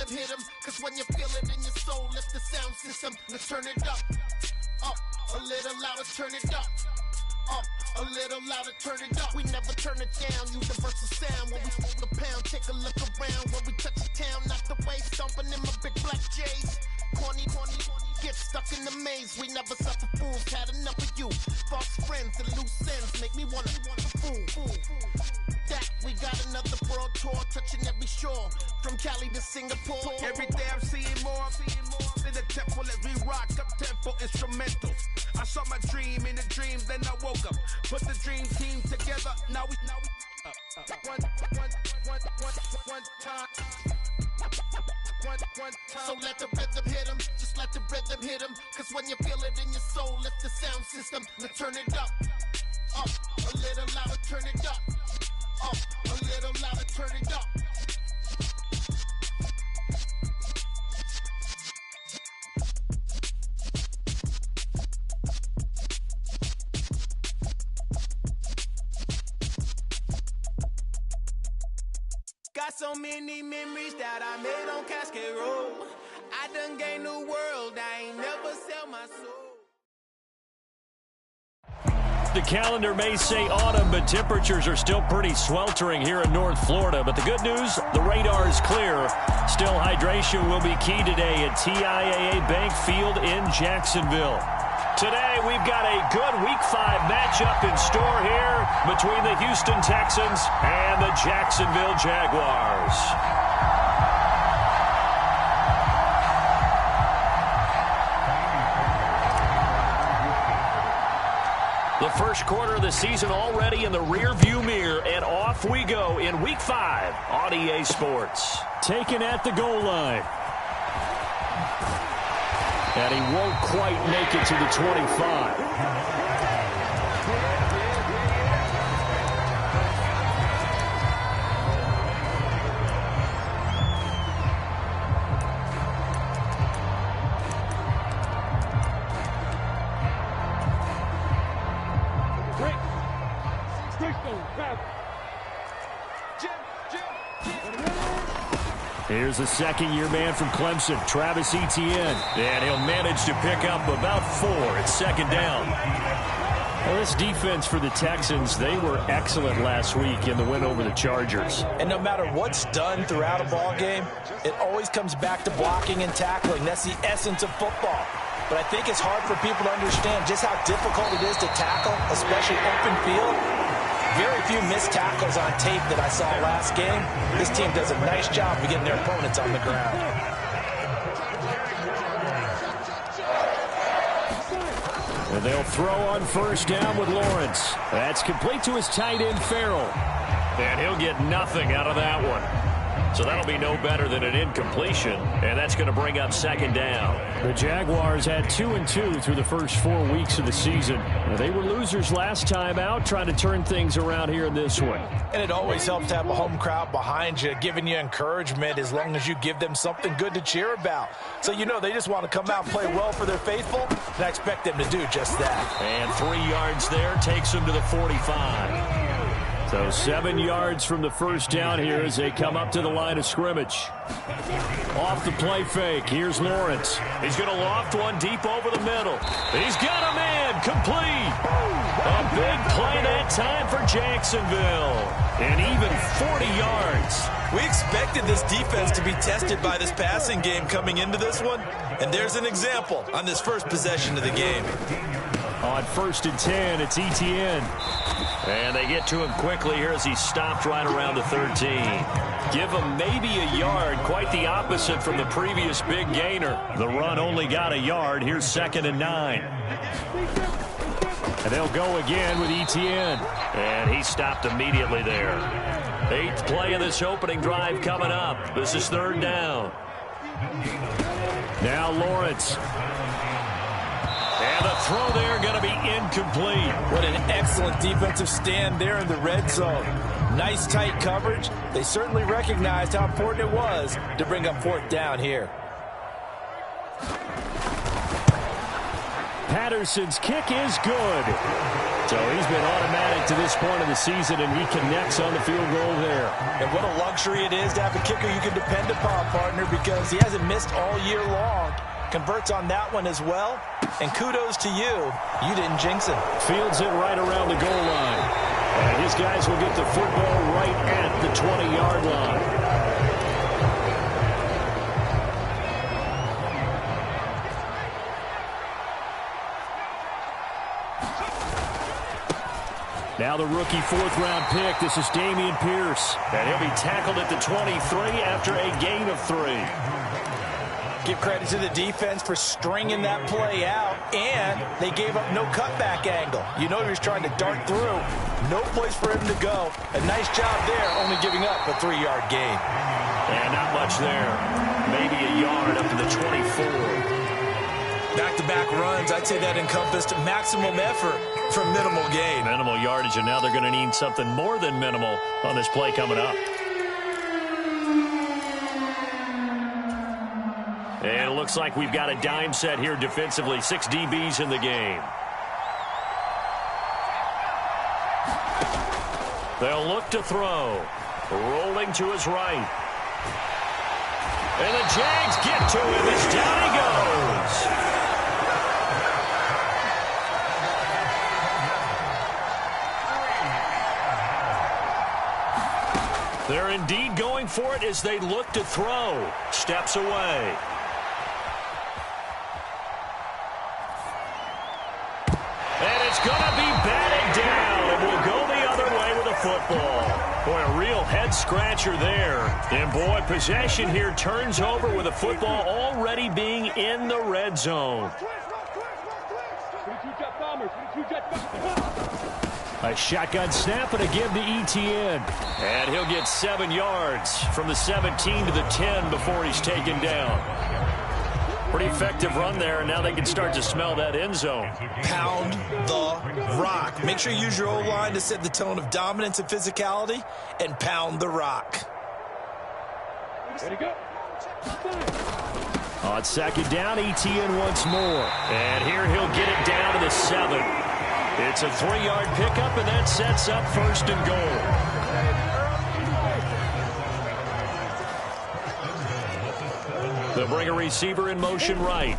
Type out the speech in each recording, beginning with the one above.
rhythm hit 'em, cause when you feel it in your soul, lift the sound system. Let's turn it up, a little louder, turn it up. A little louder, turn it up. We never turn it down, universal sound. When we hold the pound, take a look around. When we touch the town, not the way, stomping in my big black J's. Corny, get stuck in the maze. We never suffer fools, had enough of you. False friends and loose ends make me wanna fool. That we got another world tour, touching every shore, from Cali to Singapore. Every day I'm seeing more. In the temple as we rock up tempo instrumentals. I saw my dream in a dream, then I woke up. Put the dream team together. Now we one time. So let the rhythm hit 'em, just let the rhythm hit 'em. Cause when you feel it in your soul, lift the sound system. Let's turn it up, a little louder, turn it up, a little louder, turn it up. Got so many memories that I made on Cascade Road. I done gained the world, I ain't never sell my soul. The calendar may say autumn, but temperatures are still pretty sweltering here in North Florida. But the good news, the radar is clear. Still, hydration will be key today at TIAA Bank Field in Jacksonville. Today, we've got a good Week 5 matchup in store here between the Houston Texans and the Jacksonville Jaguars. The first quarter of the season already in the rear-view mirror, and off we go in Week 5 on EA Sports. Taken at the goal line. And he won't quite make it to the 25. Here's the second-year man from Clemson, Travis Etienne. And he'll manage to pick up about 4 at second down. Well, this defense for the Texans, they were excellent last week in the win over the Chargers. And no matter what's done throughout a ball game, it always comes back to blocking and tackling. That's the essence of football. But I think it's hard for people to understand just how difficult it is to tackle, especially open field. Very few missed tackles on tape that I saw last game. This team does a nice job of getting their opponents on the ground. And they'll throw on first down with Lawrence. That's complete to his tight end, Farrell. And he'll get nothing out of that one. So that'll be no better than an incompletion, and that's going to bring up second down. The Jaguars had 2-2 through the first 4 weeks of the season. They were losers last time out, trying to turn things around here in this one. And it always helps to have a home crowd behind you, giving you encouragement as long as you give them something good to cheer about. So you know they just want to come out and play well for their faithful, and I expect them to do just that. And 3 yards there takes them to the 45. So 7 yards from the first down here as they come up to the line of scrimmage. Off the play fake, here's Lawrence. He's going to loft one deep over the middle. He's got a man, complete. A big play that time for Jacksonville. And even 40 yards. We expected this defense to be tested by this passing game coming into this one. And there's an example on this first possession of the game. On 1st and 10, it's Etienne. And they get to him quickly here as he stopped right around the 13. Give him maybe a yard, quite the opposite from the previous big gainer. The run only got a yard. Here's 2nd and 9. And they'll go again with Etienne. And he stopped immediately there. 8th play of this opening drive coming up. This is 3rd down. Now Lawrence. And the throw there going to be incomplete. What an excellent defensive stand there in the red zone. Nice tight coverage. They certainly recognized how important it was to bring up 4th down here. Patterson's kick is good. So he's been automatic to this point of the season, and he connects on the field goal there. And what a luxury it is to have a kicker you can depend upon, partner, because he hasn't missed all year long. Converts on that one as well. And kudos to you. You didn't jinx him. Fields it right around the goal line. And his guys will get the football right at the 20-yard line. Now the rookie fourth-round pick. This is Dameon Pierce. And he'll be tackled at the 23 after a gain of 3. Give credit to the defense for stringing that play out, and they gave up no cutback angle. You know he was trying to dart through. No place for him to go. A nice job there, only giving up a 3-yard gain. And not much there. Maybe a yard up to the 24. Back-to-back runs, I'd say that encompassed maximum effort for minimal gain. Minimal yardage, and now they're going to need something more than minimal on this play coming up. And it looks like we've got a dime set here defensively. 6 DBs in the game. They'll look to throw. Rolling to his right. And the Jags get to him as down he goes. They're indeed going for it as they look to throw. Steps away. And it's going to be batted down, and we'll go the other way with a football. Boy, a real head-scratcher there. And, boy, possession here turns over with a football already being in the red zone. A shotgun snap and a give to ETN. And he'll get 7 yards from the 17 to the 10 before he's taken down. Pretty effective run there, and now they can start to smell that end zone. Pound the rock. Make sure you use your O-line to set the tone of dominance and physicality, and pound the rock. Ready to go. On second down, ETN once more. And here he'll get it down to the 7. It's a 3-yard pickup, and that sets up 1st and goal. They'll bring a receiver in motion right.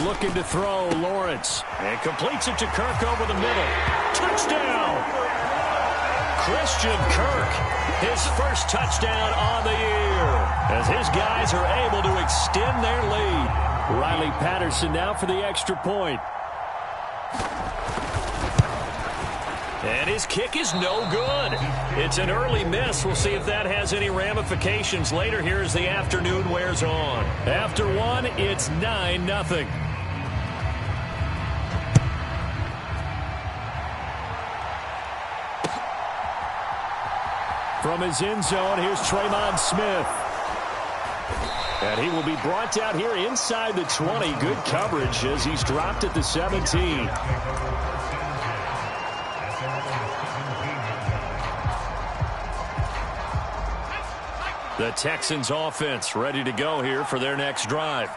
Looking to throw, Lawrence. And completes it to Kirk over the middle. Touchdown! Christian Kirk, his first touchdown on the year, as his guys are able to extend their lead. Riley Patterson now for the extra point. And his kick is no good. It's an early miss. We'll see if that has any ramifications later here as the afternoon wears on. After one, it's 9-0. From his end zone, here's Tremon Smith. And he will be brought down here inside the 20. Good coverage as he's dropped at the 17. The Texans offense ready to go here for their next drive.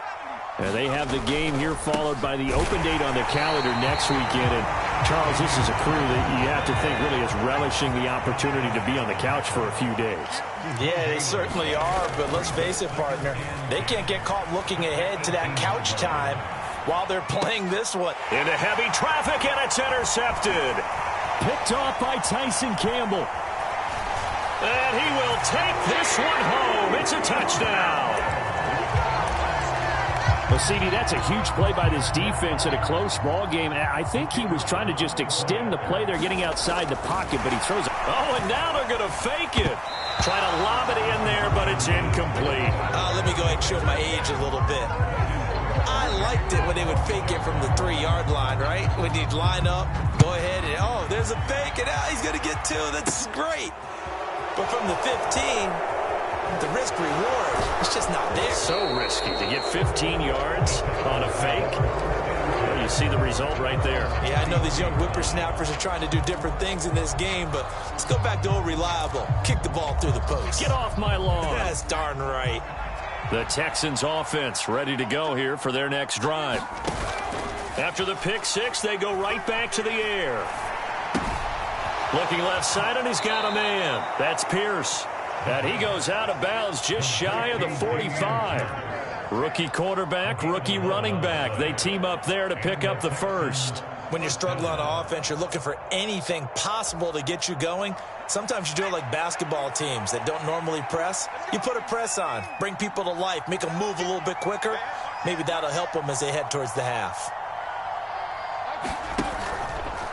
And they have the game here followed by the open date on their calendar next weekend. And Charles, this is a crew that you have to think really is relishing the opportunity to be on the couch for a few days. Yeah, they certainly are, but let's face it, partner. They can't get caught looking ahead to that couch time while they're playing this one. Into heavy traffic, and it's intercepted. Picked off by Tyson Campbell. And he will take this one home. It's a touchdown. Well, CD, that's a huge play by this defense in a close ball game. I think he was trying to just extend the play. They're getting outside the pocket, but he throws it. Oh, and now they're going to fake it. Trying to lob it in there, but it's incomplete. Let me go ahead and show my age a little bit. I liked it when they would fake it from the 3-yard line, right? When you'd line up, go ahead, and oh, there's a fake, and now he's going to get 2. That's great. But from the 15, the risk-reward, it's just not there. So risky to get 15 yards on a fake. Well, you see the result right there. Yeah, I know these young whippersnappers are trying to do different things in this game, but let's go back to old reliable. Kick the ball through the post. Get off my lawn. That's darn right. The Texans offense ready to go here for their next drive. After the pick six, they go right back to the air. Looking left side, and he's got a man. That's Pierce. And he goes out of bounds just shy of the 45. Rookie quarterback, rookie running back. They team up there to pick up the first. When you're struggling on offense, you're looking for anything possible to get you going. Sometimes you do it like basketball teams that don't normally press. You put a press on, bring people to life, make them move a little bit quicker. Maybe that'll help them as they head towards the half.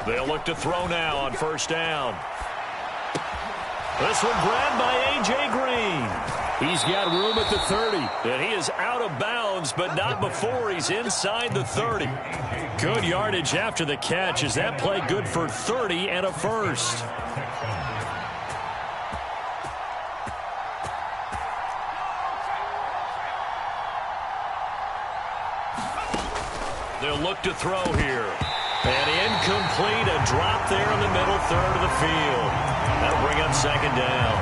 They'll look to throw now on first down. This one grabbed by A.J. Green. He's got room at the 30, and he is out of bounds, but not before he's inside the 30. Good yardage after the catch. Is that play good for 30 and a first? They'll look to throw here. And incomplete, a drop there in the middle third of the field. That'll bring up second down.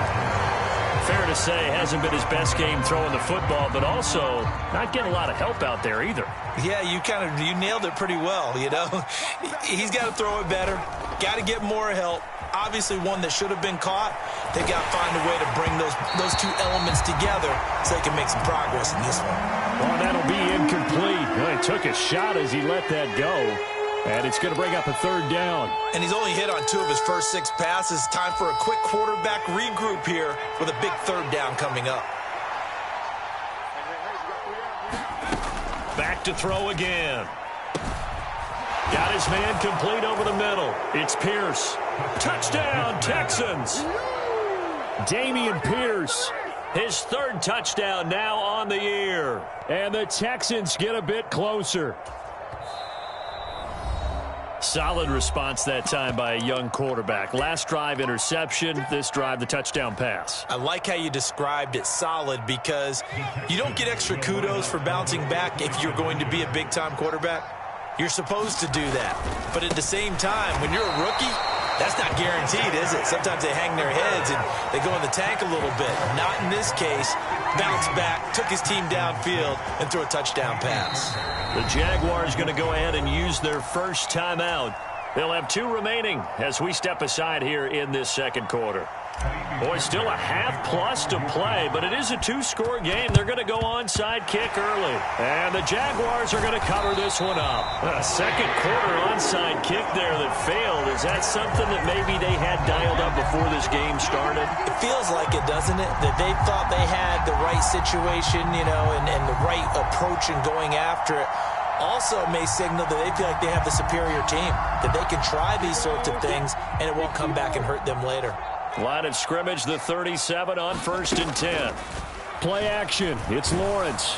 Fair to say, hasn't been his best game throwing the football, but also not getting a lot of help out there either. Yeah, you nailed it pretty well, you know. He's got to throw it better, got to get more help. Obviously one that should have been caught. They got to find a way to bring those two elements together so they can make some progress in this one. Well, that'll be incomplete. Well, he took a shot as he let that go. And it's going to bring up a third down. And he's only hit on 2 of his first 6 passes. Time for a quick quarterback regroup here with a big third down coming up. Back to throw again. Got his man complete over the middle. It's Pierce. Touchdown, Texans. Dameon Pierce. His 3rd touchdown now on the year. And the Texans get a bit closer. Solid response that time by a young quarterback. Last drive, interception. This drive, the touchdown pass. I like how you described it, solid, because you don't get extra kudos for bouncing back if you're going to be a big-time quarterback. You're supposed to do that. But at the same time, when you're a rookie, that's not guaranteed, is it? Sometimes they hang their heads and they go in the tank a little bit. Not in this case. Bounced back, took his team downfield, and threw a touchdown pass. The Jaguars going to go ahead and use their first timeout. They'll have 2 remaining as we step aside here in this second quarter. Boy, still a half-plus to play, but it is a 2-score game. They're going to go onside kick early. And the Jaguars are going to cover this one up. A second quarter onside kick there that failed. Is that something that maybe they had dialed up before this game started? It feels like it, doesn't it? That they thought they had the right situation, you know, and the right approach in going after it. Also may signal that they feel like they have the superior team, that they can try these sorts of things, and it won't come back and hurt them later. Line of scrimmage, the 37 on 1st and 10. Play action. It's Lawrence.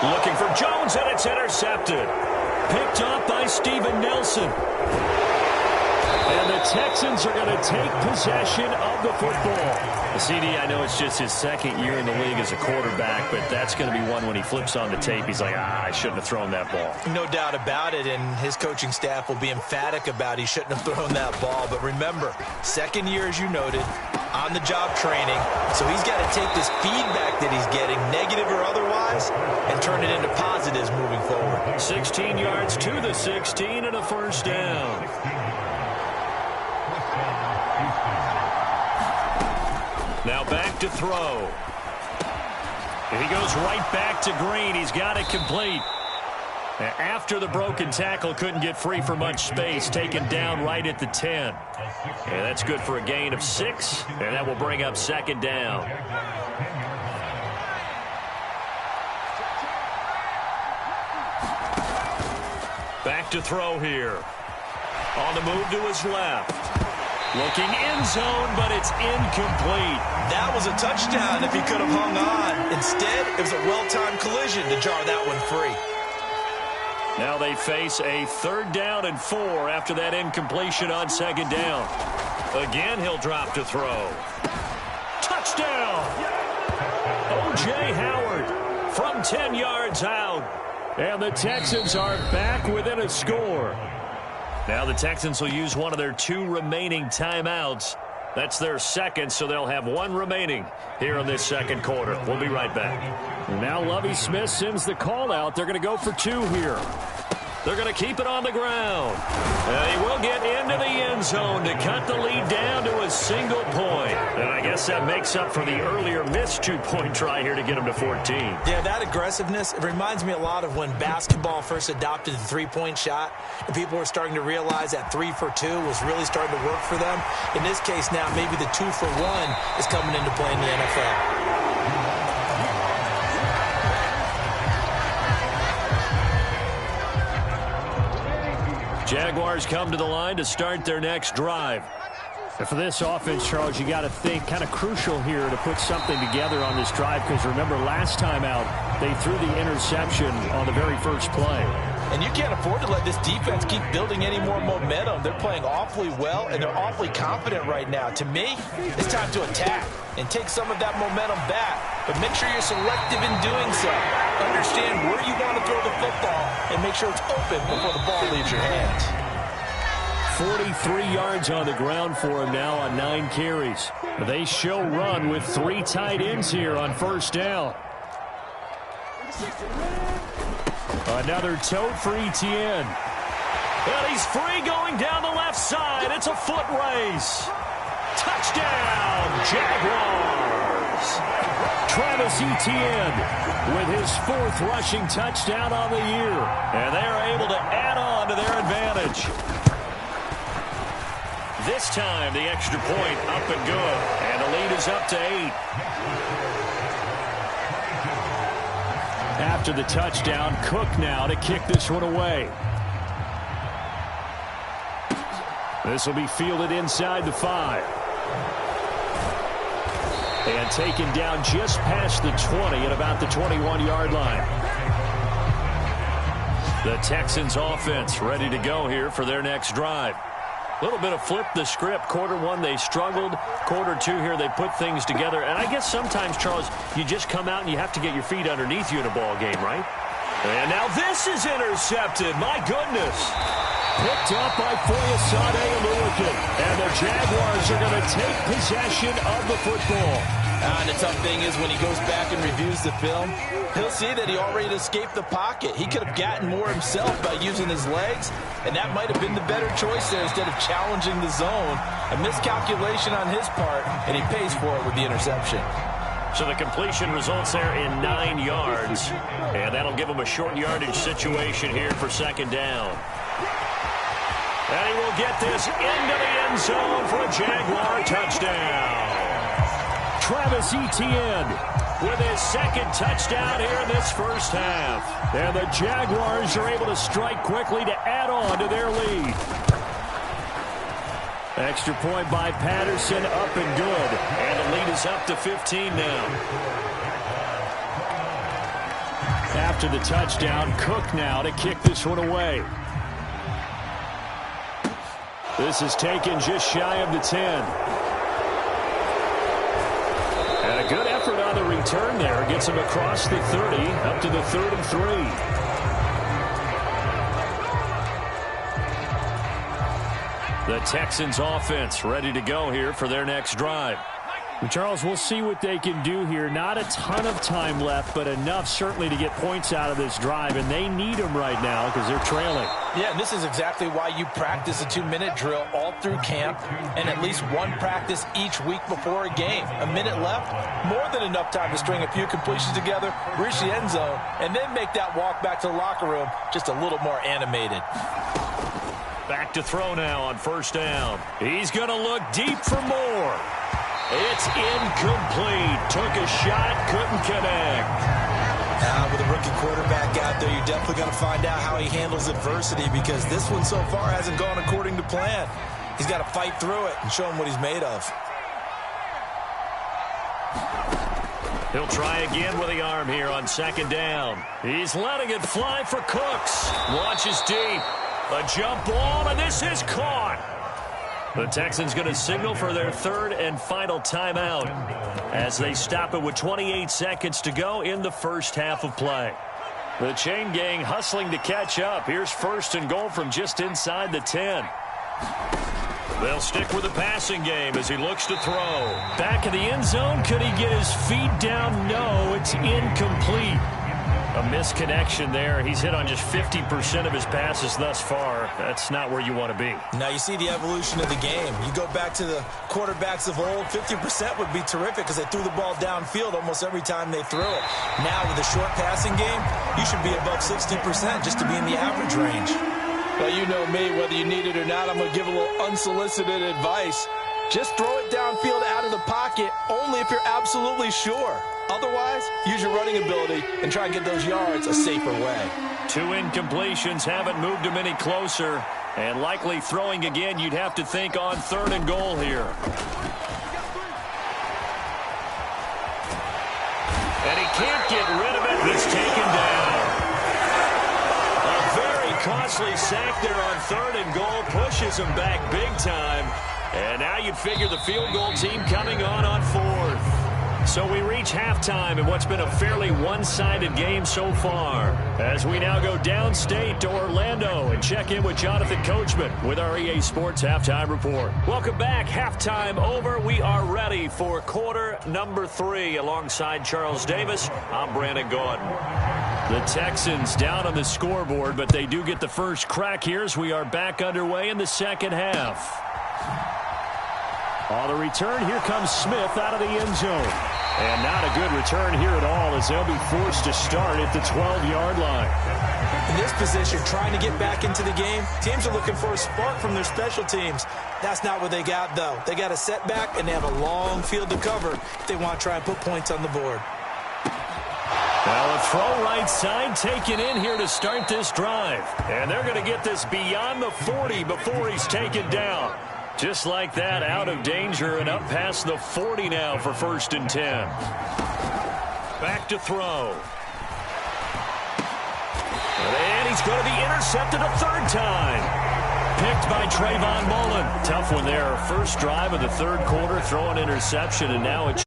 Looking for Jones, and it's intercepted. Picked off by Steven Nelson. And the Texans are going to take possession of the football. CD, I know it's just his 2nd year in the league as a quarterback, but that's going to be one when he flips on the tape. He's like, I shouldn't have thrown that ball. No doubt about it, and his coaching staff will be emphatic about he shouldn't have thrown that ball. But remember, 2nd year, as you noted, on-the-job training. So he's got to take this feedback that he's getting, negative or otherwise, and turn it into positives moving forward. 16 yards to the 16 and a first down. Now back to throw. And he goes right back to Green. He's got it complete. After the broken tackle, couldn't get free for much space. Taken down right at the 10. And that's good for a gain of 6. And that will bring up second down. Back to throw here. On the move to his left. Looking end zone, but it's incomplete. That was a touchdown if he could have hung on. Instead, it was a well-timed collision to jar that one free. Now they face a 3rd down and 4 after that incompletion on 2nd down. Again, he'll drop to throw. Touchdown! O.J. Howard from 10 yards out. And the Texans are back within a score. Now the Texans will use one of their 2 remaining timeouts. That's their 2nd, so they'll have 1 remaining here in this 2nd quarter. We'll be right back. Now Lovie Smith sends the call out. They're going to go for 2 here. They're going to keep it on the ground. He will get into the end zone to cut the lead down to a single point. And I guess that makes up for the earlier missed two-point try here to get them to 14. Yeah, that aggressiveness, it reminds me a lot of when basketball first adopted the three-point shot, and people were starting to realize that 3 for 2 was really starting to work for them. In this case now, maybe the 2 for 1 is coming into play in the NFL. Jaguars come to the line to start their next drive. And for this offense, Charles, you got to think kind of crucial here to put something together on this drive, because remember last time out they threw the interception on the very first play. And you can't afford to let this defense keep building any more momentum. They're playing awfully well, and they're awfully confident right now. To me, it's time to attack and take some of that momentum back. But make sure you're selective in doing so. Understand where you want to throw the football and make sure it's open before the ball leaves your hands. 43 yards on the ground for him now on 9 carries. They show run with 3 tight ends here on first down. Another tote for Etienne. And he's free going down the left side. It's a foot race. Touchdown, Jaguars. Travis Etienne with his 4th rushing touchdown on the year. And they're able to add on to their advantage. This time, the extra point up and good. And the lead is up to 8. After the touchdown, Cook now to kick this one away. This will be fielded inside the 5. And taken down just past the 20 at about the 21-yard line. The Texans offense ready to go here for their next drive. A little bit of flip the script. Quarter 1, they struggled. Quarter 2 here, they put things together. And I guess sometimes, Charles, you just come out and you have to get your feet underneath you in a ball game, right? And now this is intercepted. My goodness. Picked up by Foyesade Aluakin. And the Jaguars are going to take possession of the football. And the tough thing is when he goes back and reviews the film, he'll see that he already escaped the pocket. He could have gotten more himself by using his legs, and that might have been the better choice there instead of challenging the zone. A miscalculation on his part, and he pays for it with the interception. So the completion results there in 9 yards, and that'll give him a short yardage situation here for second down. And he will get this into the end zone for a Jaguar touchdown. Travis Etienne with his 2nd touchdown here in this first half. And the Jaguars are able to strike quickly to add on to their lead. Extra point by Patterson, up and good. And the lead is up to 15 now. After the touchdown, Cook now to kick this one away. This is taken just shy of the 10. And a good effort on the return there. Gets him across the 30, up to the 33. The Texans offense ready to go here for their next drive. Charles, we'll see what they can do here. Not a ton of time left, but enough certainly to get points out of this drive, and they need them right now because they're trailing. Yeah, and this is exactly why you practice a 2-minute drill all through camp and at least one practice each week before a game. A minute left, more than enough time to string a few completions together, reach the end zone, and then make that walk back to the locker room just a little more animated. Back to throw now on first down. He's going to look deep for more. It's incomplete. Took a shot, couldn't connect. With a rookie quarterback out there, you're definitely going to find out how he handles adversity, because this one so far hasn't gone according to plan. He's got to fight through it and show him what he's made of. He'll try again with the arm here on second down. He's letting it fly for Cooks. Launches deep. A jump ball, and this is caught. The Texans going to signal for their 3rd and final timeout as they stop it with 28 seconds to go in the first half of play. The chain gang hustling to catch up. Here's 1st and goal from just inside the 10. They'll stick with the passing game as he looks to throw. Back in the end zone. Could he get his feet down? No, it's incomplete. A misconnection there. He's hit on just 50% of his passes thus far. That's not where you want to be. Now you see the evolution of the game. You go back to the quarterbacks of old, 50% would be terrific because they threw the ball downfield almost every time they threw it. Now with a short passing game, you should be above 60% just to be in the average range. Well, you know me, whether you need it or not, I'm going to give a little unsolicited advice. Just throw it downfield out of the pocket only if you're absolutely sure. Otherwise, use your running ability and try and get those yards a safer way. 2 incompletions haven't moved him any closer. And likely throwing again, you'd have to think on 3rd and goal here. And he can't get rid of it. It's taken down. A very costly sack there on 3rd and goal. Pushes him back big time. And now you'd figure the field goal team coming on 4th. So we reach halftime in what's been a fairly one-sided game so far. As we now go downstate to Orlando and check in with Jonathan Coachman with our EA Sports Halftime Report. Welcome back. Halftime over. We are ready for quarter number 3. Alongside Charles Davis, I'm Brandon Gordon. The Texans down on the scoreboard, but they do get the first crack here as we are back underway in the second half. On the return, here comes Smith out of the end zone. And not a good return here at all as they'll be forced to start at the 12-yard line. In this position, trying to get back into the game, teams are looking for a spark from their special teams. That's not what they got, though. They got a setback, and they have a long field to cover if they want to try and put points on the board. Well, a throw right side taken in here to start this drive. And they're going to get this beyond the 40 before he's taken down. Just like that, out of danger and up past the 40 now for 1st and 10. Back to throw. And he's going to be intercepted a 3rd time. Picked by Trayvon Mullen. Tough one there. First drive of the 3rd quarter, throw an interception, and now a